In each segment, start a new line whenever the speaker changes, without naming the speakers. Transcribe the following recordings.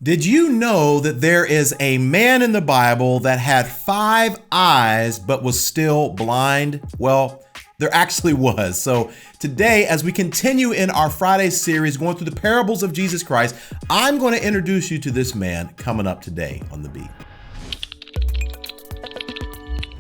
Did you know that there is a man in the Bible that had 5 eyes but was still blind? Well, there actually was. So today, as we continue in our Friday series going through the parables of Jesus Christ, I'm going to introduce you to this man coming up today on The Beat.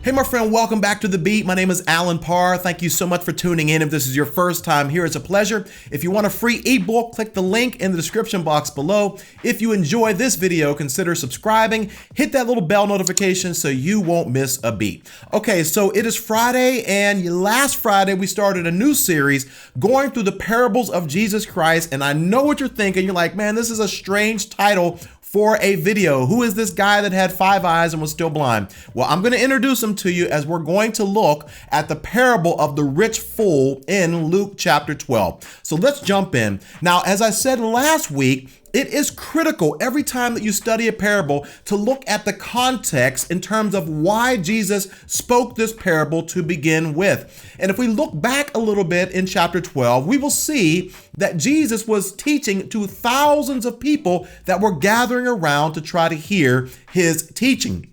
Hey, my friend, welcome back to The Beat. My name is Alan Parr. Thank you so much for tuning in. If this is your first time here, it's a pleasure. If you want a free ebook, click the link in the description box below. If you enjoy this video, consider subscribing. Hit that little bell notification so you won't miss a beat. Okay, so it is Friday, and last Friday we started a new series going through the parables of Jesus Christ. And I know what you're thinking. You're like, man, this is a strange title for a video. Who is this guy that had 5 eyes and was still blind? Well, I'm going to introduce him to you as we're going to look at the parable of the rich fool in Luke chapter 12. So let's jump in. Now, as I said last week, it is critical every time that you study a parable to look at the context in terms of why Jesus spoke this parable to begin with. And if we look back a little bit in chapter 12, we will see that Jesus was teaching to thousands of people that were gathering around to try to hear his teaching.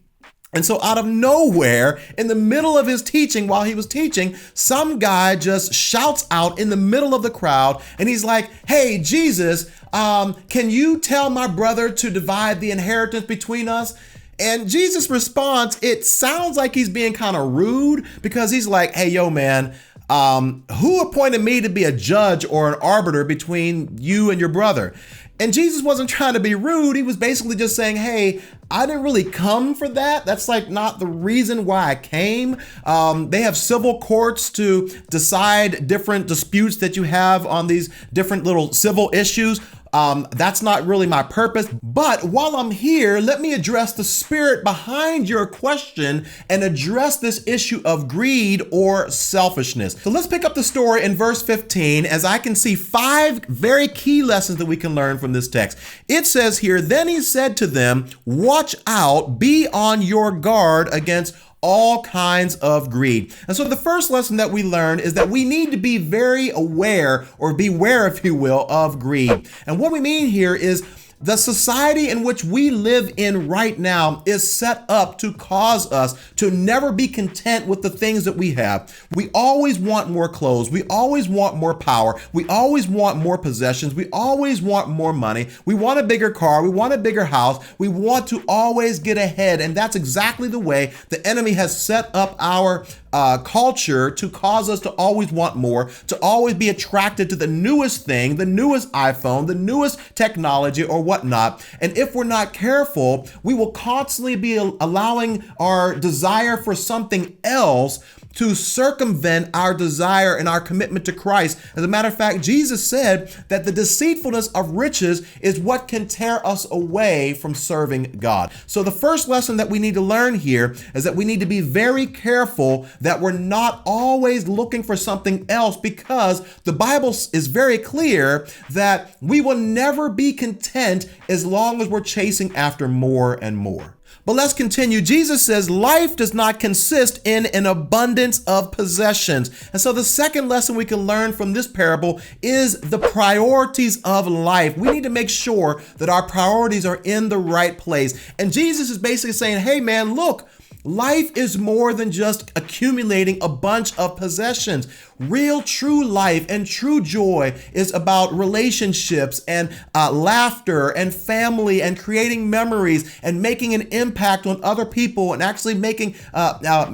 And so out of nowhere, in the middle of his teaching, while he was teaching, some guy just shouts out in the middle of the crowd, and he's like, hey, Jesus, can you tell my brother to divide the inheritance between us? And Jesus' response, it sounds like he's being kind of rude, because he's like, hey, yo, man, who appointed me to be a judge or an arbiter between you and your brother? And Jesus wasn't trying to be rude. He was basically just saying, hey, I didn't really come for that. That's like not the reason why I came. They have civil courts to decide different disputes that you have on these different little civil issues. That's not really my purpose. But while I'm here, let me address the spirit behind your question and address this issue of greed or selfishness. So let's pick up the story in verse 15, as I can see 5 very key lessons that we can learn from this text. It says here, then he said to them, watch out, be on your guard against all kinds of greed. And so the first lesson that we learn is that we need to be very aware, or beware, if you will, of greed. And what we mean here is the society in which we live in right now is set up to cause us to never be content with the things that we have. We always want more clothes. We always want more power. We always want more possessions. We always want more money. We want a bigger car. We want a bigger house. We want to always get ahead. And that's exactly the way the enemy has set up our culture to cause us to always want more, to always be attracted to the newest thing, the newest iPhone, the newest technology or whatnot. And if we're not careful, we will constantly be allowing our desire for something else to circumvent our desire and our commitment to Christ. As a matter of fact, Jesus said that the deceitfulness of riches is what can tear us away from serving God. So the first lesson that we need to learn here is that we need to be very careful that we're not always looking for something else, because the Bible is very clear that we will never be content as long as we're chasing after more and more. But let's continue. Jesus says life does not consist in an abundance of possessions. And so the second lesson we can learn from this parable is the priorities of life. We need to make sure that our priorities are in the right place. And Jesus is basically saying, hey man, look, life is more than just accumulating a bunch of possessions. Real, true life and true joy is about relationships and laughter and family and creating memories and making an impact on other people and actually making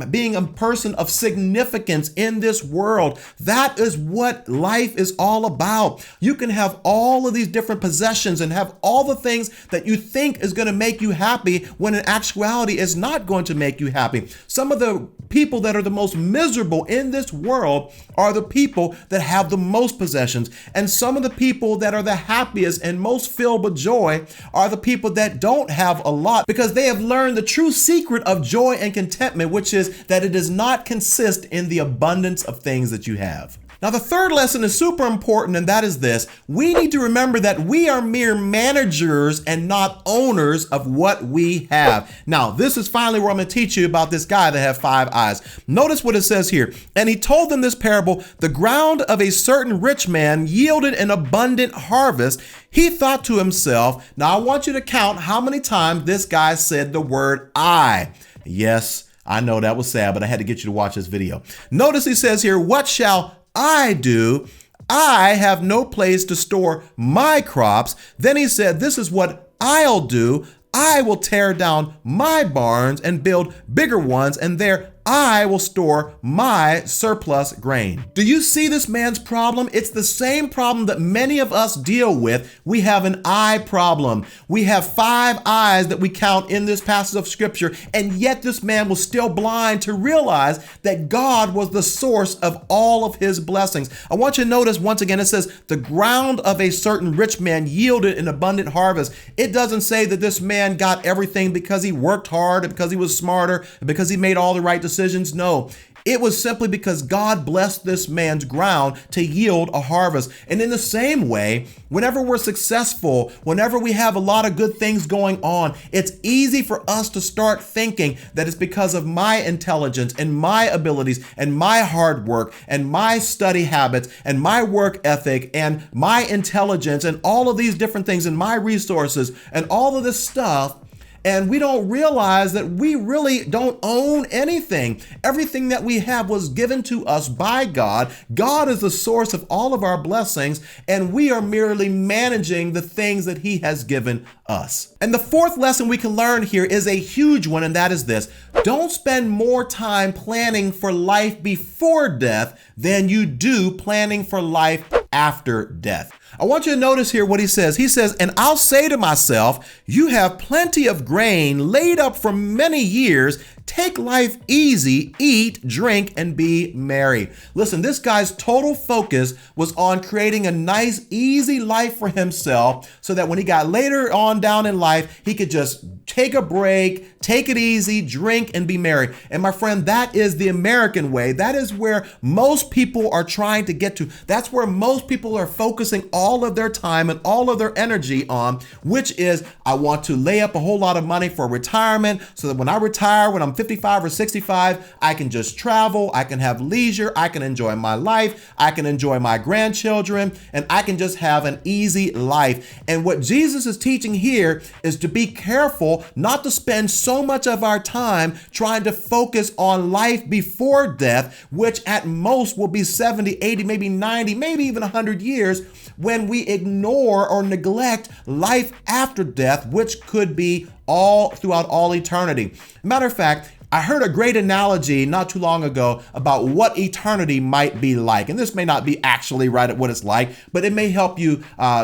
being a person of significance in this world. That is what life is all about. You can have all of these different possessions and have all the things that you think is going to make you happy, when in actuality is not going to make you happy. Some of the people that are the most miserable in this world are the people that have the most possessions. And some of the people that are the happiest and most filled with joy are the people that don't have a lot, because they have learned the true secret of joy and contentment, which is that it does not consist in the abundance of things that you have. Now, the third lesson is super important, and that is this. We need to remember that we are mere managers and not owners of what we have. Now, this is finally where I'm going to teach you about this guy that had 5 eyes. Notice what it says here. And he told them this parable: the ground of a certain rich man yielded an abundant harvest. He thought to himself, now I want you to count how many times this guy said the word I. Yes, I know that was sad, but I had to get you to watch this video. Notice he says here, what shall I do? I have no place to store my crops. Then he said, this is what I'll do. I will tear down my barns and build bigger ones, and there I will store my surplus grain. Do you see this man's problem? It's the same problem that many of us deal with. We have an eye problem. We have 5 eyes that we count in this passage of scripture, and yet this man was still blind to realize that God was the source of all of his blessings. I want you to notice once again, it says the ground of a certain rich man yielded an abundant harvest. It doesn't say that this man got everything because he worked hard, because he was smarter, because he made all the right decisions. No, it was simply because God blessed this man's ground to yield a harvest. And in the same way, whenever we're successful, whenever we have a lot of good things going on, it's easy for us to start thinking that it's because of my intelligence and my abilities and my hard work and my study habits and my work ethic and my intelligence and all of these different things and my resources and all of this stuff. And we don't realize that we really don't own anything. Everything that we have was given to us by God. God is the source of all of our blessings, and we are merely managing the things that He has given us. And the fourth lesson we can learn here is a huge one, and that is this: don't spend more time planning for life before death than you do planning for life after death. I want you to notice here what he says. He says, and I'll say to myself, you have plenty of grain laid up for many years. Take life easy, eat, drink, and be merry. Listen, this guy's total focus was on creating a nice, easy life for himself so that when he got later on down in life, he could just take a break, take it easy, drink, and be merry. And my friend, that is the American way. That is where most people are trying to get to. That's where most people are focusing all of their time and all of their energy on, which is, I want to lay up a whole lot of money for retirement so that when I retire, when I'm 55 or 65, I can just travel, I can have leisure, I can enjoy my life, I can enjoy my grandchildren, and I can just have an easy life. And what Jesus is teaching here is to be careful not to spend so much of our time trying to focus on life before death, which at most will be 70, 80, maybe 90, maybe even 100 years, when we ignore or neglect life after death, which could be all throughout all eternity. Matter of fact, I heard a great analogy not too long ago about what eternity might be like. And this may not be actually right at what it's like, but it may help you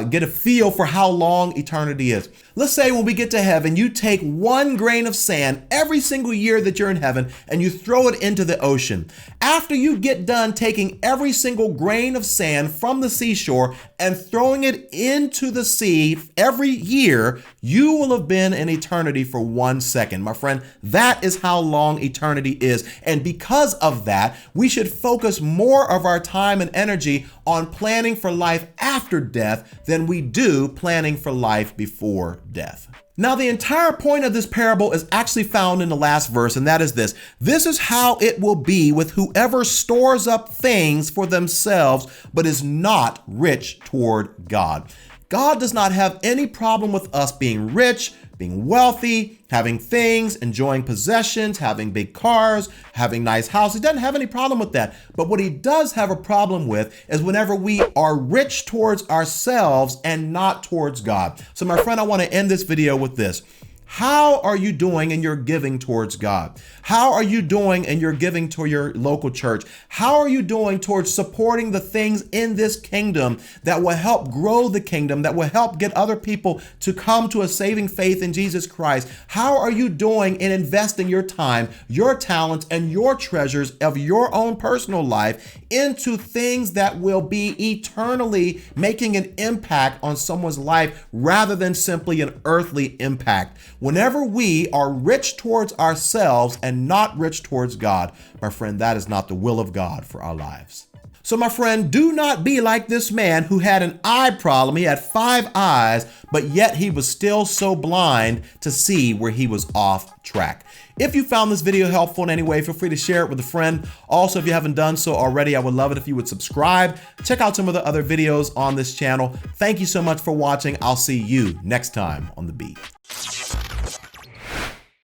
get a feel for how long eternity is. Let's say when we get to heaven, you take 1 grain of sand every single year that you're in heaven and you throw it into the ocean. After you get done taking every single grain of sand from the seashore and throwing it into the sea every year, you will have been in eternity for 1 second. My friend, that is how long eternity is. And because of that, we should focus more of our time and energy on planning for life after death than we do planning for life before death. Now, the entire point of this parable is actually found in the last verse, and that is this. This is how it will be with whoever stores up things for themselves, but is not rich toward God. God does not have any problem with us being rich, being wealthy, having things, enjoying possessions, having big cars, having nice houses. He doesn't have any problem with that. But what he does have a problem with is whenever we are rich towards ourselves and not towards God. So my friend, I want to end this video with this. How are you doing in your giving towards God? How are you doing in your giving to your local church? How are you doing towards supporting the things in this kingdom that will help grow the kingdom, that will help get other people to come to a saving faith in Jesus Christ? How are you doing in investing your time, your talents, and your treasures of your own personal life into things that will be eternally making an impact on someone's life rather than simply an earthly impact? Whenever we are rich towards ourselves and not rich towards God, my friend, that is not the will of God for our lives. So my friend, do not be like this man who had an eye problem. He had 5 eyes, but yet he was still so blind to see where he was off track. If you found this video helpful in any way, feel free to share it with a friend. Also, if you haven't done so already, I would love it if you would subscribe. Check out some of the other videos on this channel. Thank you so much for watching. I'll see you next time on The Beat.